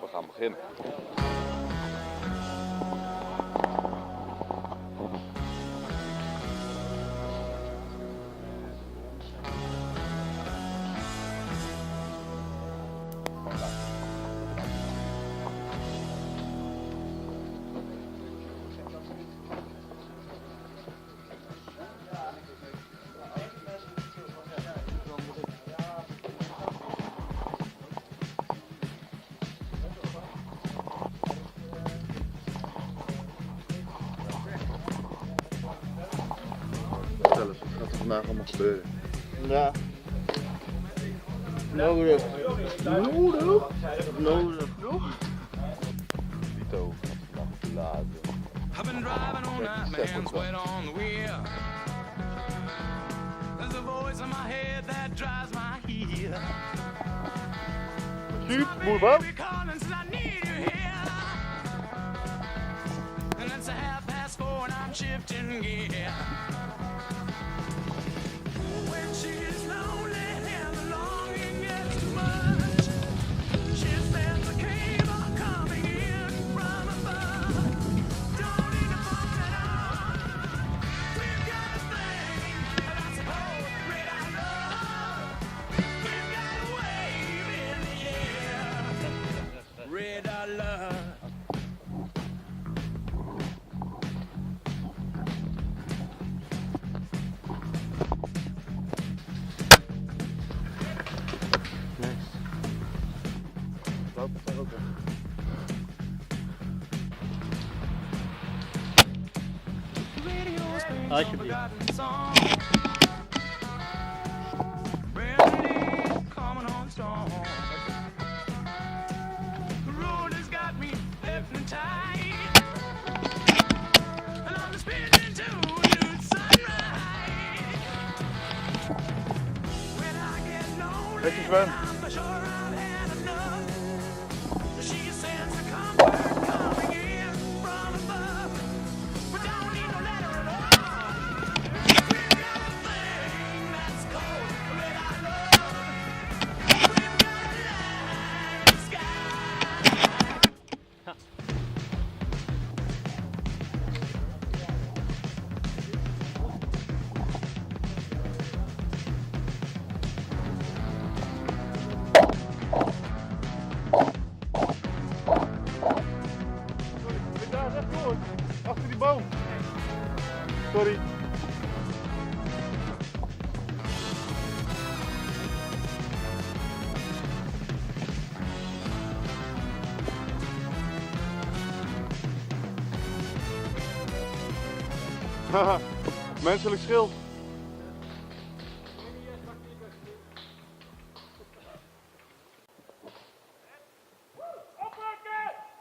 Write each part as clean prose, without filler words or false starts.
we gaan beginnen. Vertel eens, wat gaat er vandaag allemaal gebeuren? Ja. Nodig. Vito gaat vandaag laden. I've been driving all night, man, sweat on the wheel. There's a voice in my head that drives my heel. Move up. Calling, says I need you here. And it's 4:30 and I'm shifting gear. When she's lonely and the longing gets too much, she spends a cave on coming in from above. Don't need a phone at all. We've got a thing that's cold, red I love. We've got a wave in the air, red I love. Alsjeblieft. Lekker Sven. Achter die boom. Sorry. Haha, menselijk schild.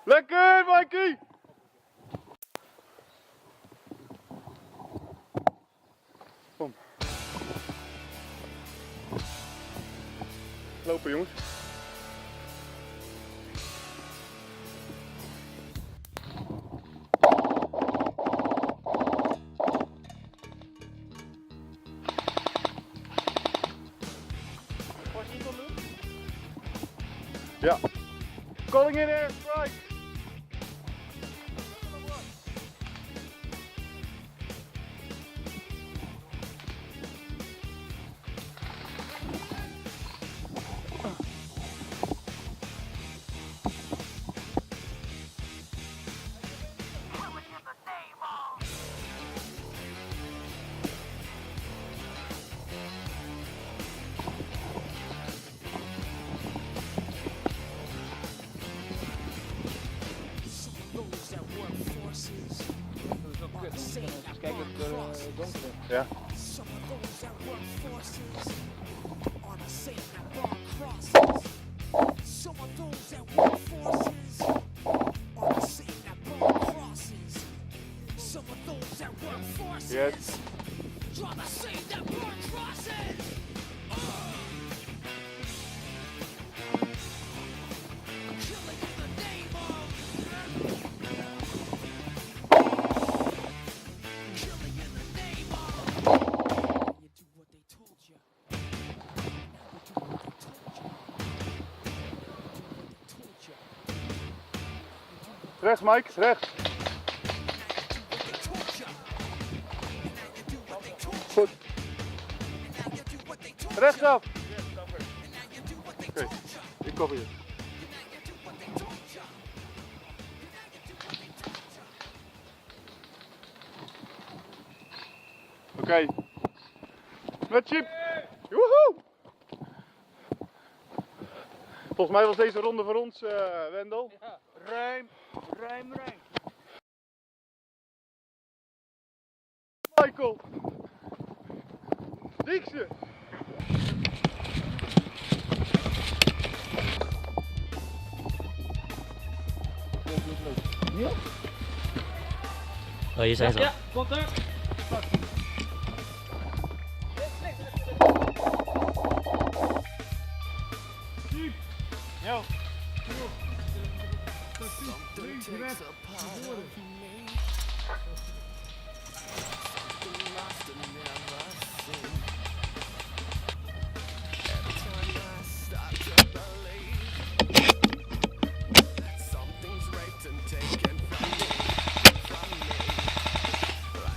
Lekker, Mikey! Kom. Lopen jongens. Ja. Calling in air strike. Ja. Yes. Rechts Mike, rechts. Goed. Rechtsaf. Oké, ik cover je. Oké. Met chip. Woehoe! Volgens mij was deze ronde voor ons, Wendel. Ja, ruim. Michael. Diekse. Oh, hier zijn ze al. Ja, komt er. Ja.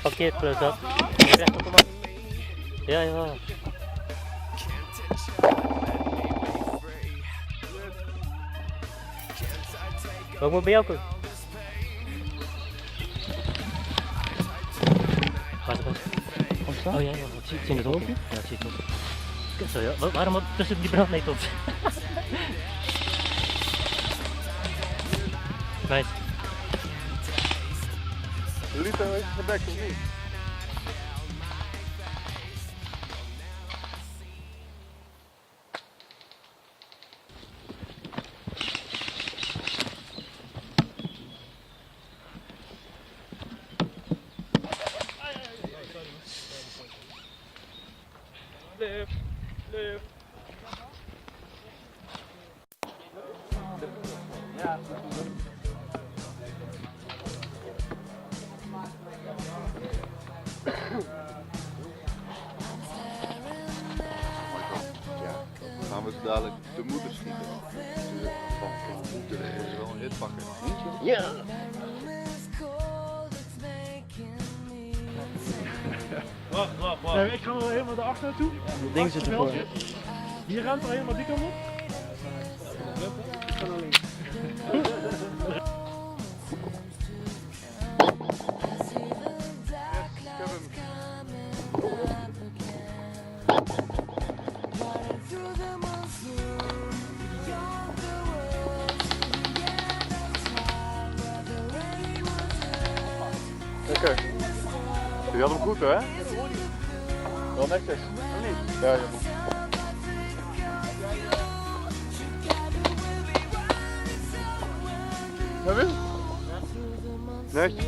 Parkeer close-up. Recht op hem af. Ja, ja. Oh, ik moet bij jou komen. Waar is het? Oh ja, ja, wat zie je het op? Ja, ik zie het op. Kut zo, ja. Waarom ook tussen die brandneet op? Nice. Lito heeft het gedekt of niet? Lift, lift. Ja. Gaan we dadelijk de moeder schieten. Van moeder is wel een rit pakken. Ja! Wacht. Nee, ik ga wel helemaal daarachter naartoe. Dat ding zit ervoor. Hier ruimt er helemaal die kant op. Oké. Je had hem goed hè? Wel netjes. Of niet? Ja, ja. Ja, Wim? Netjes.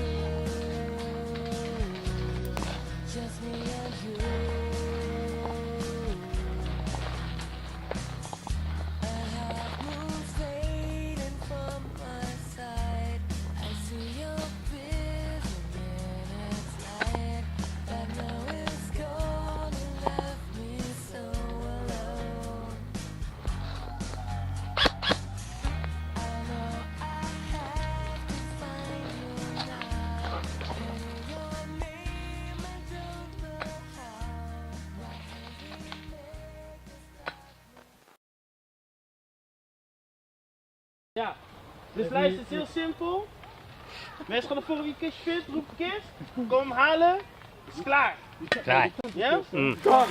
Ja, dus luister, het is heel simpel. Mensen gaan ervoor wie kistje vindt, roep een kist. Kom hem halen, is klaar. Klaar. Ja? Mm. Wacht.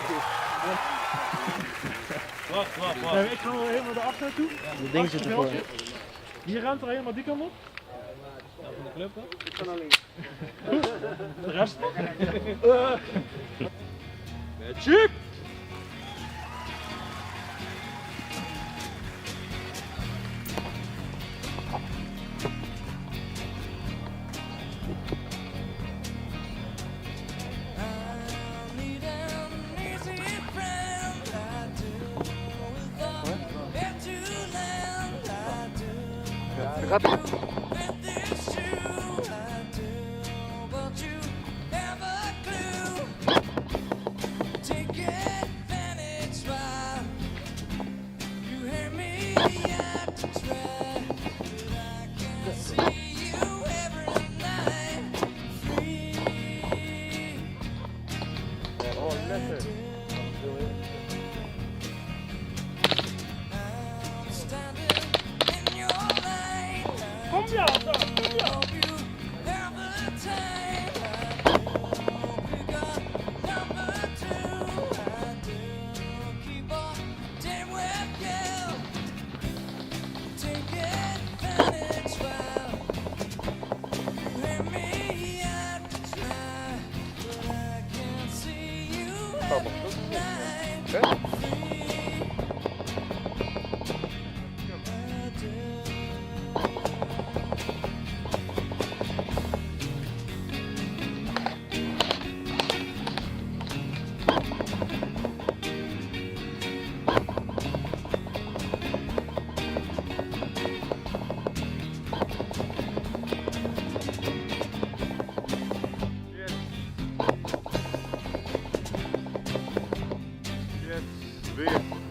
Nee, ik ga wel helemaal daarachter naartoe. Dat ding zit ervoor. Hier ruimt er helemaal die kant op. Ik kan alleen. De rest. Chip! Gaat See you Kom ja, zo, kom ja. Weer.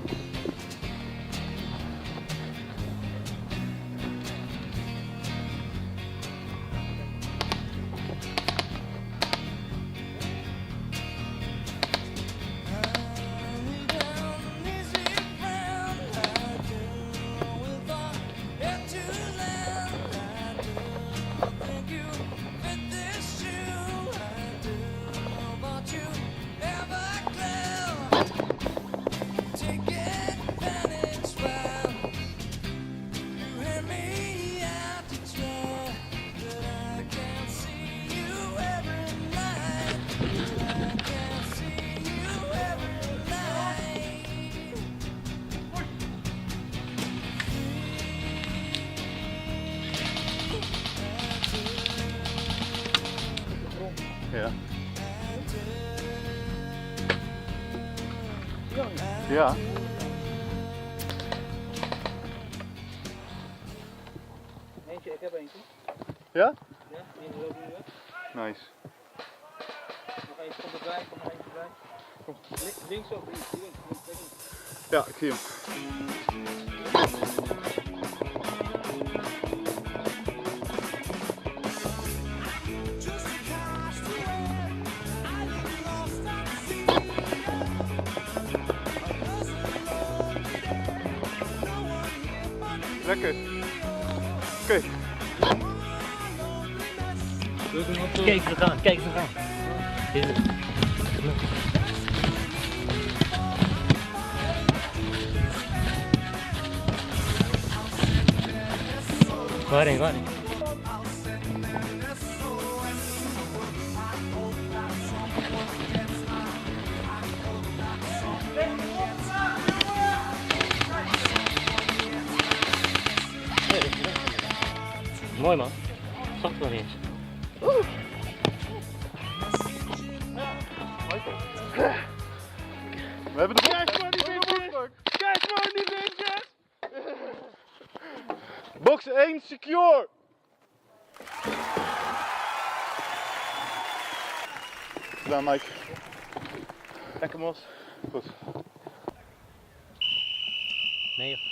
Ja. Ja. Eentje, ik heb eentje. Ja? Ja, die loopt nu weg. Nice. Nog eentje komt erbij, kom er eentje bij. Links op, links. Ja, ik zie hem. Lekker. Oké. Kijk, ze gaan, kijk, ze gaan. Waarin, waarin? Mooi man. Zacht wel eens. We hebben de Kijk maar die bitches! Kijk maar die bitches! box 1 secure. Gedaan, Mike. Lekker mos. Goed. Nee,